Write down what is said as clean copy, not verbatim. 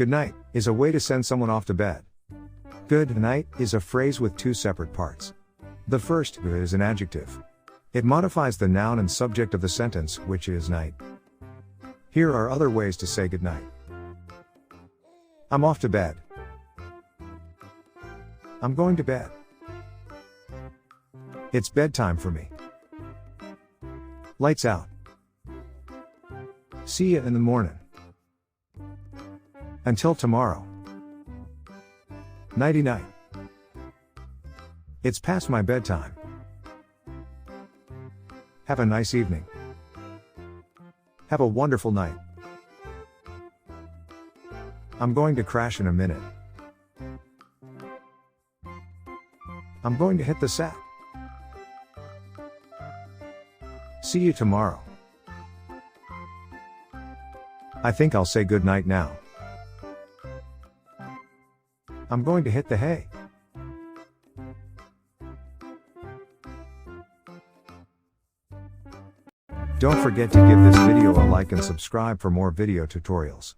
Good night is a way to send someone off to bed. Good night is a phrase with two separate parts. The first is an adjective. It modifies the noun and subject of the sentence, which is night. Here are other ways to say good night. I'm off to bed. I'm going to bed. It's bedtime for me. Lights out. See ya in the morning. Until tomorrow. Nighty night. It's past my bedtime. Have a nice evening. Have a wonderful night. I'm going to crash in a minute. I'm going to hit the sack. See you tomorrow. I think I'll say good night now. I'm going to hit the hay. Don't forget to give this video a like and subscribe for more video tutorials.